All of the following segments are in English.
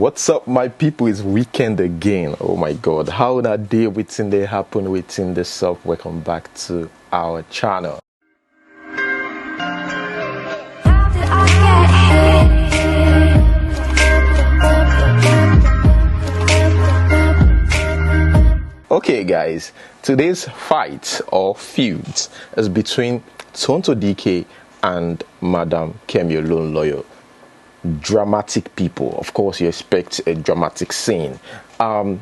What's up, my people? It's weekend again. Oh my god, how that day waiting they happen waiting this up. Welcome back to our channel. Okay guys, today's fight or feud is between Tonto Dike and Madam Kemi Olunloyo. Dramatic people. Of course, you expect a dramatic scene. Madam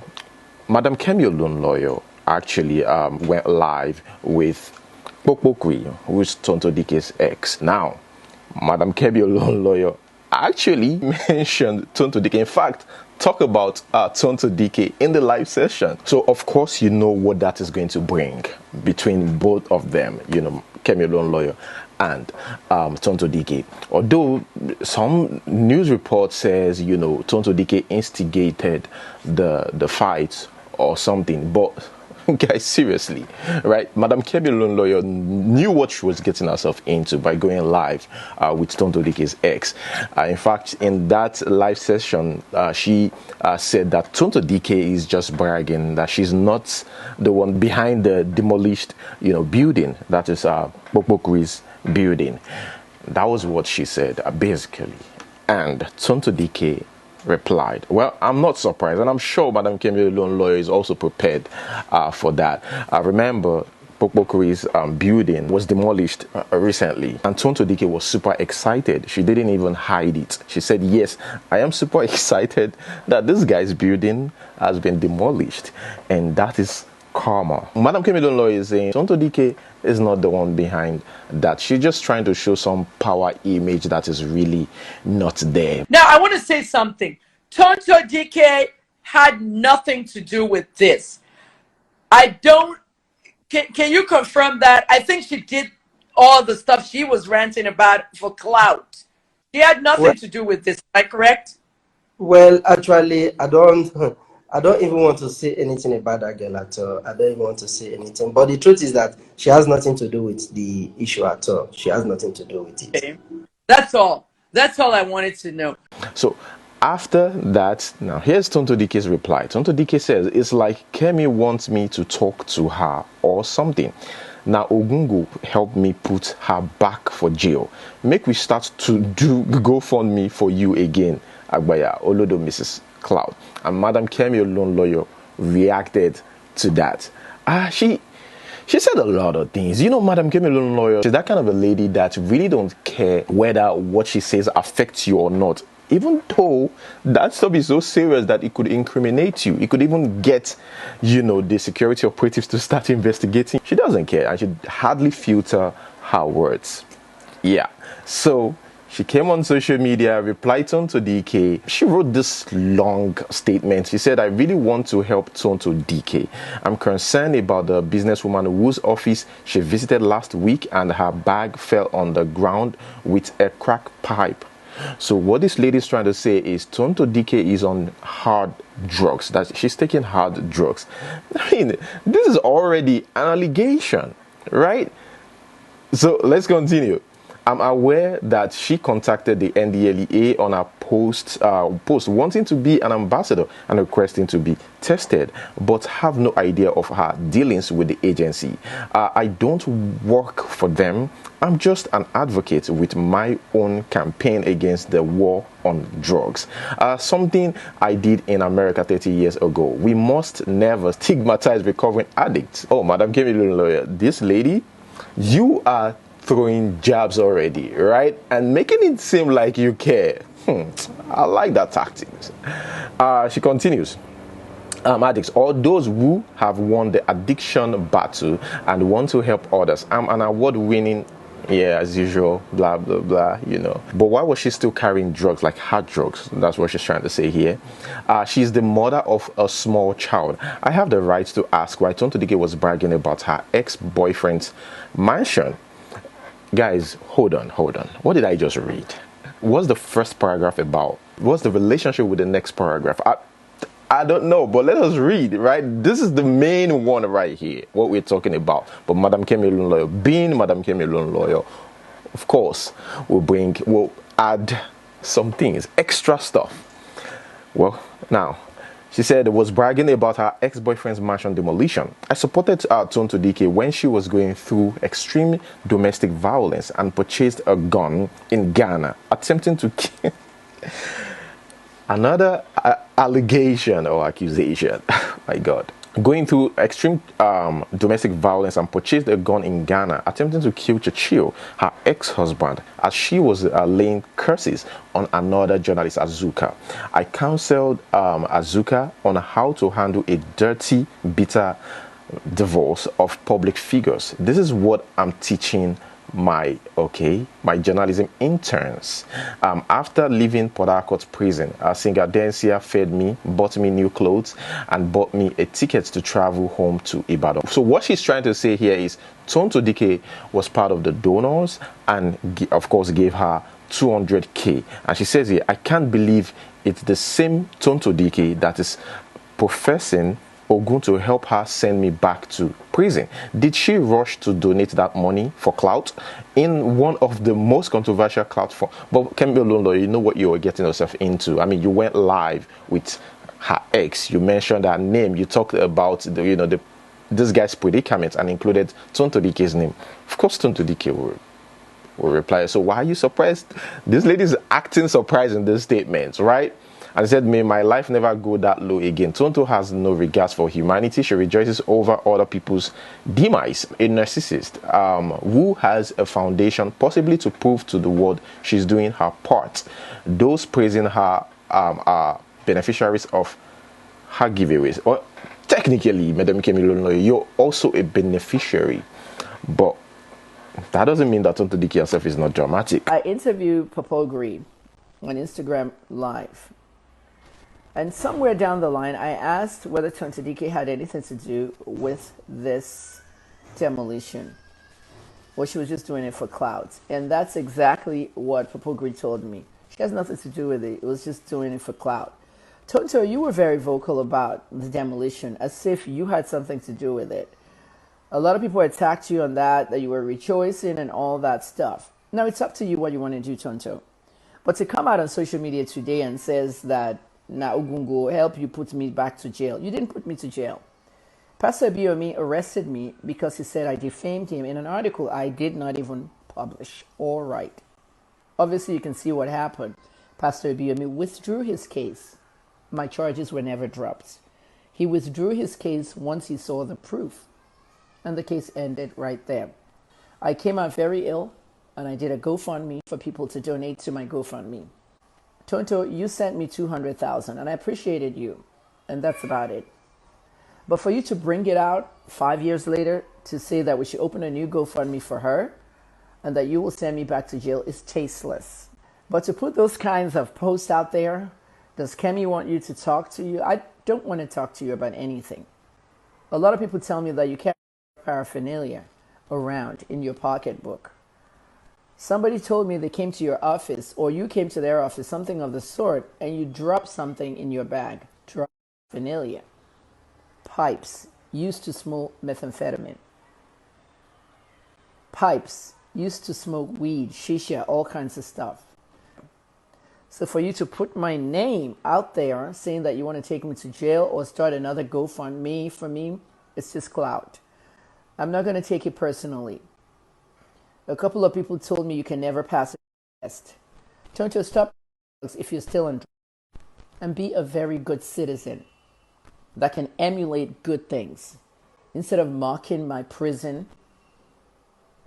Kemi Olunloyo actually went live with Okpokri, who's Tonto Dike's ex. Now, Madam Kemi Olunloyo actually mentioned Tonto Dike. In fact, talk about Tonto Dike in the live session. So, of course, you know what that is going to bring between both of them, you know, Kemi Olunloyo and Tonto Dike. Although some news report says, you know, Tonto Dike instigated the fight or something, but guys, seriously, right? Madam Kemi Olunloyo knew what she was getting herself into by going live with Tonto Dike's ex. In fact, in that live session, she said that Tonto Dike is just bragging, that she's not the one behind the demolished, you know, building that is Okpokri's building. That was what she said, basically. And Tonto Dike replied, well, I'm not surprised, and I'm sure Madam Kemi Olunloyo is also prepared for that. Remember, Okpokri's building was demolished recently, and Tonto Dike was super excited. She didn't even hide it. She said, yes, I am super excited that this guy's building has been demolished, and that is karma. Madam Kemi Olunloyo is saying Tonto Dike is not the one behind that. She's just trying to show some power image that is really not there. Now, I want to say something. Tonto Dike had nothing to do with this. Can you confirm that? I think she did all the stuff she was ranting about for clout. She had nothing to do with this. Am I correct? Well, actually, I don't even want to say anything about that girl at all. I don't even want to say anything. But the truth is that she has nothing to do with the issue at all. She has nothing to do with it. Okay. That's all. That's all I wanted to know. So after that, now here's Tonto Dike's reply. Tonto Dike says, it's like Kemi wants me to talk to her or something. Now Ogungu helped me put her back for jail. Make we start to do GoFundMe for you again. Agbaya, Olodo, Mrs. Cloud. And Madam Kemi Olunloyo reacted to that. She said a lot of things. You know, Madam Kemi Olunloyo, she's that kind of a lady that really don't care whether what she says affects you or not. Even though that stuff is so serious that it could incriminate you. It could even get, you know, the security operatives to start investigating. She doesn't care, and she hardly filter her words. Yeah. So she came on social media, replied to Tonto Dike. She wrote this long statement. She said, I really want to help Tonto Dike. I'm concerned about the businesswoman whose office she visited last week and her bag fell on the ground with a crack pipe. So what this lady is trying to say is Tonto Dike is on hard drugs, that she's taking hard drugs. I mean, this is already an allegation, right? So let's continue. I'm aware that she contacted the NDLEA on her post wanting to be an ambassador and requesting to be tested, but have no idea of her dealings with the agency. I don't work for them. I'm just an advocate with my own campaign against the war on drugs. Something I did in America 30 years ago. We must never stigmatize recovering addicts. Oh, Madam Kemi Olunloyo, this lady, you are throwing jabs already, right? And making it seem like you care. I like that tactics. She continues. Addicts, all those who have won the addiction battle and want to help others. I'm an award-winning, yeah, as usual, blah, blah, blah, you know. But why was she still carrying drugs, like hard drugs? That's what she's trying to say here. She's the mother of a small child. I have the right to ask why Tonto Dike was bragging about her ex-boyfriend's mansion. Guys, hold on. What did I just read? What's the first paragraph about? What's the relationship with the next paragraph? I don't know, but let us read, right? This is the main one right here, what we're talking about. But Madam Kemi Olunloyo, being Madam Kemi Olunloyo, of course, we'll add some things, extra stuff. Well, now, she said was bragging about her ex-boyfriend's mansion demolition. I supported Tonto Dike when she was going through extreme domestic violence and purchased a gun in Ghana, attempting to kill. Another allegation or accusation. My God. Going through extreme domestic violence and purchased a gun in Ghana, attempting to kill Chachio, her ex-husband, as she was laying curses on another journalist, Azuka. I counseled Azuka on how to handle a dirty, bitter divorce of public figures. This is what I'm teaching my journalism interns. After leaving Port Harcourt prison, singer Densia fed me, bought me new clothes, and bought me a ticket to travel home to Ibadan. So what she's trying to say here is Tonto Dike was part of the donors and of course gave her 200k. And she says here, I can't believe it's the same Tonto Dike that is professing Ogun to help her send me back to prison. Did she rush to donate that money for clout in one of the most controversial clout for? But Kemi Olunloyo, you know what you were getting yourself into. I mean, you went live with her ex. You mentioned her name. You talked about this guy's predicament and included Tonto Dike's name. Of course, Tonto Dike will reply. So why are you surprised? This lady is acting surprised in this statement, right? And said, may my life never go that low again. Tonto has no regards for humanity. She rejoices over other people's demise. A narcissist who has a foundation possibly to prove to the world she's doing her part. Those praising her are beneficiaries of her giveaways. Or technically, Madam Kemi, you're also a beneficiary. But that doesn't mean that Tonto Dike herself is not dramatic. I interviewed Papa Green on Instagram Live. And somewhere down the line, I asked whether Tonto Dike had anything to do with this demolition. Or she was just doing it for clout. And that's exactly what Papa Green told me. She has nothing to do with it. It was just doing it for clout. Tonto, you were very vocal about the demolition, as if you had something to do with it. A lot of people attacked you on that you were rejoicing and all that stuff. Now, it's up to you what you want to do, Tonto. But to come out on social media today and says that Na Ogungo help you put me back to jail. You didn't put me to jail. Pastor Biomi arrested me because he said I defamed him in an article I did not even publish or write. Obviously, you can see what happened. Pastor Biomi withdrew his case. My charges were never dropped. He withdrew his case once he saw the proof. And the case ended right there. I came out very ill, and I did a GoFundMe for people to donate to my GoFundMe. Tonto, you sent me 200,000 and I appreciated you. And that's about it. But for you to bring it out 5 years later to say that we should open a new GoFundMe for her and that you will send me back to jail is tasteless. But to put those kinds of posts out there, does Kemi want you to talk to you? I don't want to talk to you about anything. A lot of people tell me that you can't have paraphernalia around in your pocketbook. Somebody told me they came to your office or you came to their office, something of the sort, and you dropped something in your bag. Drop paraphernalia. Pipes used to smoke methamphetamine. Pipes used to smoke weed, shisha, all kinds of stuff. So for you to put my name out there saying that you want to take me to jail or start another GoFundMe for me, it's just clout. I'm not going to take it personally. A couple of people told me you can never pass a test. Tonto, stop if you're still on drugs and be a very good citizen that can emulate good things instead of mocking my prison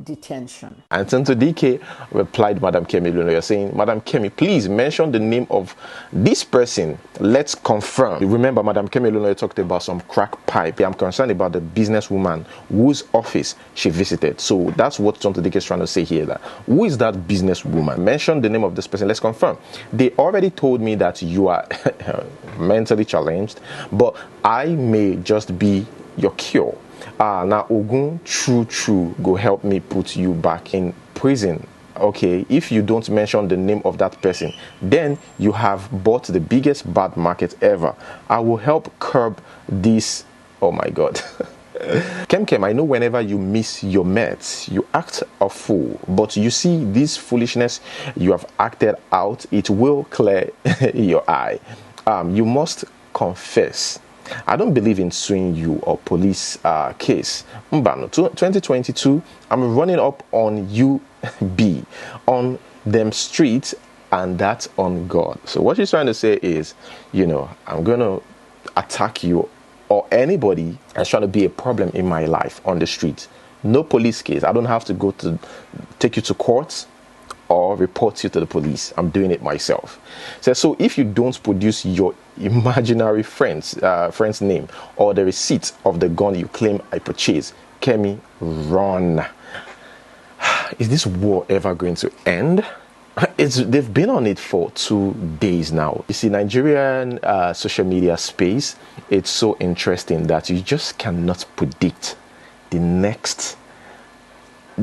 detention. And Tonto Dike replied, Madam Kemi Olunloyo, saying, Madam Kemi, please mention the name of this person. Let's confirm. Remember, Madam Kemi Olunloyo talked about some crack pipe. I'm concerned about the businesswoman whose office she visited. So that's what Tonto Dike is trying to say here. That who is that businesswoman? Mention the name of this person. Let's confirm. They already told me that you are mentally challenged, but I may just be your cure. Now Ogun true go help me put you back in prison. Okay, if you don't mention the name of that person, then you have bought the biggest bad market ever. I will help curb this. Oh my God. Kem, I know whenever you miss your meds, you act a fool. But you see, this foolishness you have acted out, it will clear your eye. you must confess. I don't believe in suing you or police case. Mbano, 2022, I'm running up on you, B, on them streets, and that's on God. So what she's trying to say is, you know, I'm going to attack you or anybody that's trying to be a problem in my life on the street. No police case. I don't have to go to take you to court or report you to the police. I'm doing it myself. So if you don't produce your imaginary friend's name or the receipt of the gun you claim I purchased, Kemi, run. Is this war ever going to end? They've been on it for 2 days now. You see, Nigerian social media space, it's so interesting that you just cannot predict the next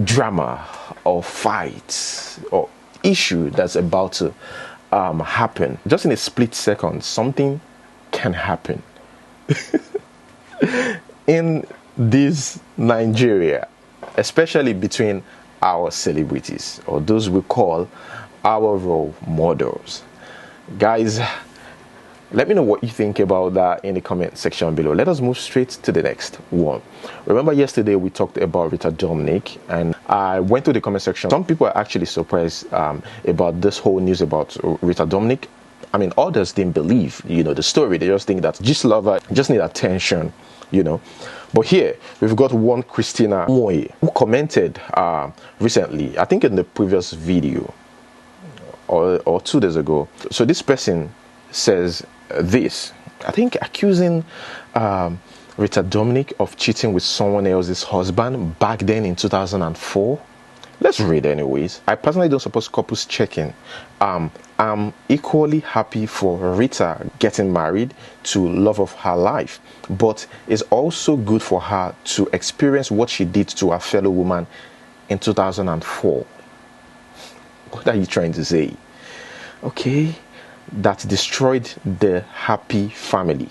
drama or fight or issue that's about to happen. Just in a split second, something can happen. In this Nigeria, especially between our celebrities or those we call our role models. Guys, let me know what you think about that in the comment section below. Let us move straight to the next one. Remember yesterday we talked about Rita Dominic, and I went to the comment section. Some people are actually surprised about this whole news about Rita Dominic. I mean, others didn't believe, you know, the story. They just think that this lover just need attention, you know. But here we've got one Christina Moye who commented recently, I think in the previous video or 2 days ago. So this person says this, I think accusing Rita Dominic of cheating with someone else's husband back then in 2004. Let's read anyways. I personally don't suppose couples checking. I'm equally happy for Rita getting married to love of her life, but it's also good for her to experience what she did to her fellow woman in 2004. What are you trying to say? Okay, that destroyed the happy family.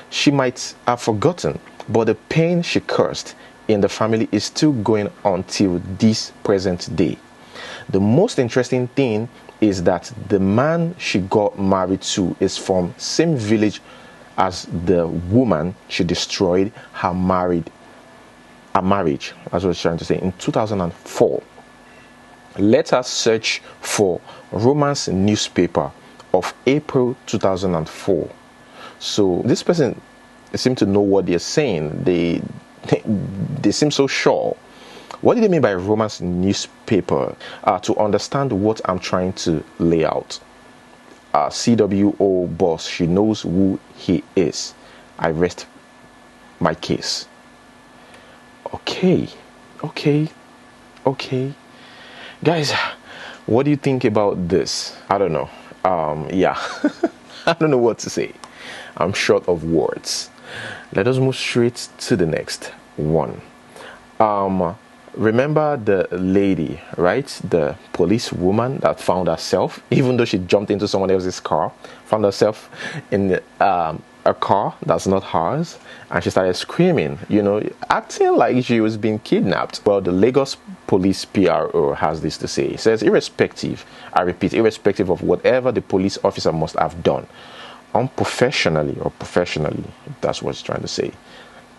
She might have forgotten, but the pain she caused in the family is still going on till this present day. The most interesting thing is that the man she got married to is from same village as the woman she destroyed her marriage. That's what I was trying to say. In 2004, let us search for Romance newspaper of April 2004. So this person seems to know what they're saying. They seem so sure. What do they mean by Romance newspaper? To understand what I'm trying to lay out. CWO boss, she knows who he is. I rest my case. Okay. Guys, what do you think about this? I don't know. Yeah. I don't know what to say. I'm short of words. Let us move straight to the next one. Remember the lady, right? The police woman that found herself, even though she jumped into someone else's car, found herself in a car that's not hers, and she started screaming, you know, acting like she was being kidnapped. Well, the Lagos police PRO has this to say. It says, irrespective, I repeat, irrespective of whatever the police officer must have done, unprofessionally or professionally, that's what it's trying to say,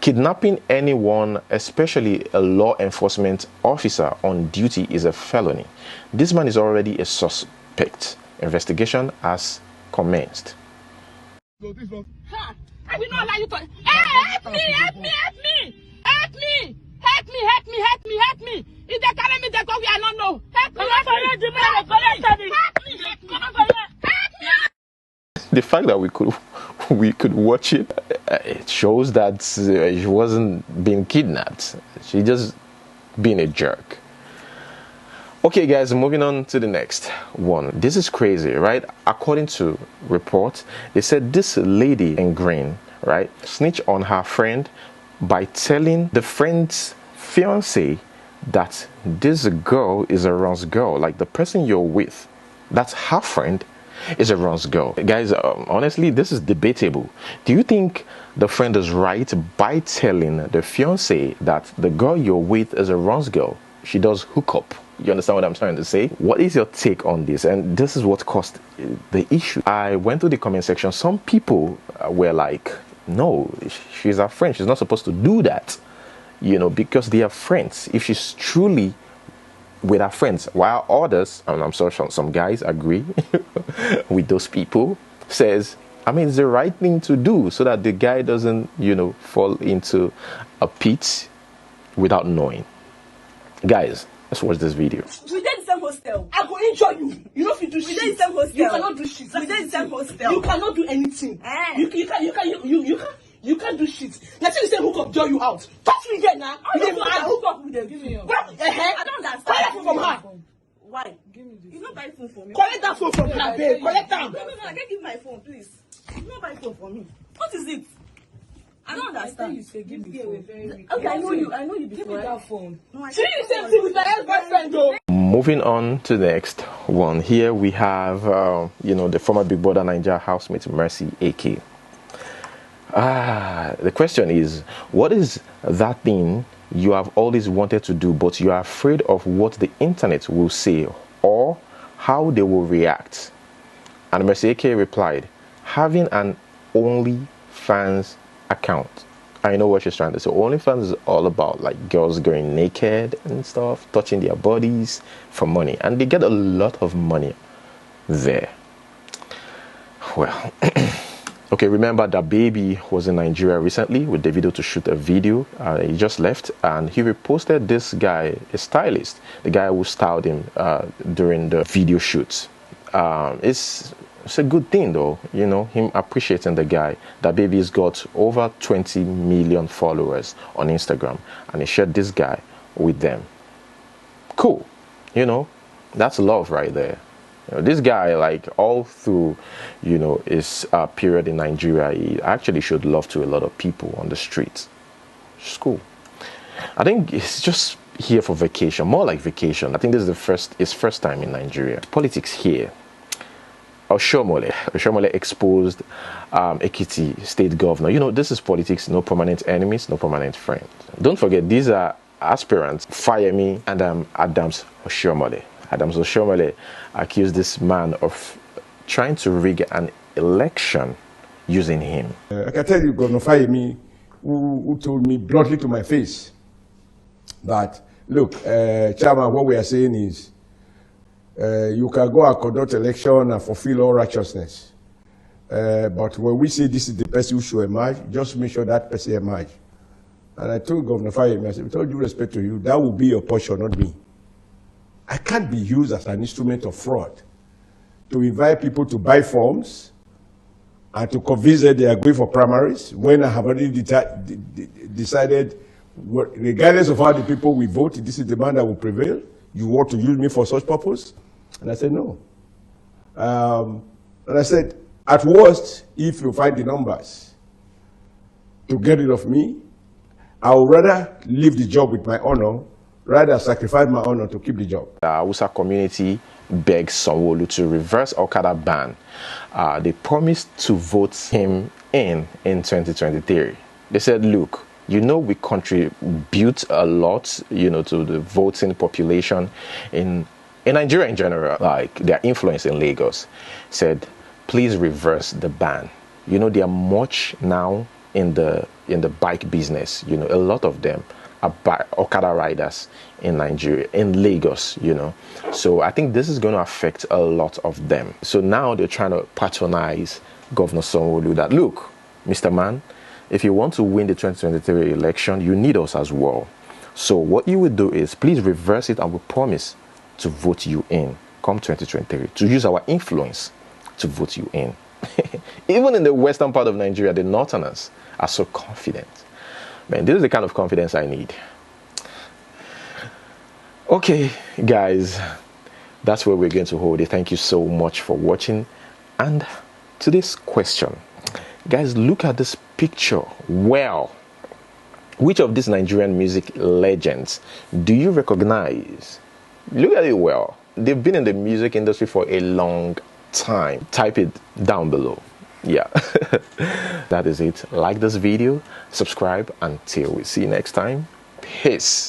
kidnapping anyone, especially a law enforcement officer on duty, is a felony. This man is already a suspect. Investigation has commenced. I will not allow you to. Help me! If they carry me, they go where I don't know. Help me! The fact that we could watch it, it shows that she wasn't being kidnapped. She just being a jerk. Okay, guys, moving on to the next one. This is crazy, right? According to reports, they said this lady in green, right, snitched on her friend by telling the friend's fiance that this girl is a Ron's girl. Like the person you're with, that's her friend, is a Ron's girl. Guys, honestly, this is debatable. Do you think the friend is right by telling the fiance that the girl you're with is a Ron's girl? She does hook up You understand what I'm trying to say? What is your take on this? And this is what caused the issue. I went to the comment section. Some people were like, no, she's our friend. She's not supposed to do that. You know, because they are friends. If she's truly with her friends, while others, and I'm sure some guys agree with those people, says, I mean, it's the right thing to do so that the guy doesn't, you know, fall into a pit without knowing. Guys, let's watch this video. We did the same hostel. I go injure you. You know if you do shit. We did the same hostel. You cannot do shit. We did the same hostel. You cannot do anything. You can't do shit. Let's say you say hook up, draw you out. Touch me again now. I don't hook up with them. Give me your phone. I don't understand. Collect phone from her. Why? Give me this. You don't buy phone for me. Collect that phone from her, babe. Collect that. No, I can't give my phone, please. You don't buy phone for me. What is it? I don't understand. You say give me phone. Okay, I know you before. Give me that phone. No, see you same thing with my ex-boyfriend though. Moving on to the next one. Here we have, you know, the former Big Brother Nigeria housemate Mercy Eke. The question is, what is that thing you have always wanted to do, but you are afraid of what the internet will say or how they will react? And Mercy Eke replied, having an OnlyFans account. I know what she's trying to say. OnlyFans is all about like girls going naked and stuff, touching their bodies for money, and they get a lot of money there. Well, okay, remember that DaBaby was in Nigeria recently with Davido to shoot a video. He just left and he reposted this guy, a stylist, the guy who styled him during the video shoots. It's a good thing though, you know, him appreciating the guy. DaBaby's got over 20 million followers on Instagram and he shared this guy with them. Cool, you know, that's love right there. You know, this guy, like all through, you know, his period in Nigeria, he actually showed love to a lot of people on the streets. It's cool. I think he's just here for vacation, more like vacation. I think this is his first time in Nigeria. Politics here. Oshomole exposed Ekiti state governor. You know, this is politics, no permanent enemies, no permanent friends. Don't forget, these are aspirants, Fayemi and Adams Oshomole. Adams Oshomole accused this man of trying to rig an election using him. I can tell you, Governor Fayemi, who told me bluntly to my face that, look, Chairman, what we are saying is, you can go and conduct election and fulfill all righteousness. But when we say this is the person who should emerge, just make sure that person emerge. And I told Governor Fayemi, I said, with all due respect to you, that will be your portion, not me. I can't be used as an instrument of fraud to invite people to buy forms and to convince them they are going for primaries when I have already decided, regardless of how the people will vote, this is the man that will prevail. You want to use me for such purpose? And I said, no. And I said, at worst, if you find the numbers to get rid of me, I would rather leave the job with my honor rather sacrifice my honor to keep the job. The Hausa community begged Sanwo-Olu to reverse Okada ban. They promised to vote him in 2023. They said, look, you know, we contribute a lot, you know, to the voting population in Nigeria in general, like their influence in Lagos. Said, please reverse the ban. You know, they are much now in the bike business. You know, a lot of them are Okada riders in Nigeria, in Lagos, you know. So I think this is going to affect a lot of them. So now they're trying to patronize Governor Sanwo-Olu that, look, Mr. Man, if you want to win the 2023 election, you need us as well. So what you would do is please reverse it and we promise to vote you in come 2023, to use our influence to vote you in. Even in the western part of Nigeria, the northerners are so confident. Man, this is the kind of confidence I need. Okay, guys, that's where we're going to hold it. Thank you so much for watching. And to this question, guys, look at this picture. Well, which of these Nigerian music legends do you recognize? Look at it well. They've been in the music industry for a long time. Type it down below. Yeah. That is it. Like this video, subscribe, until we see you next time. Peace.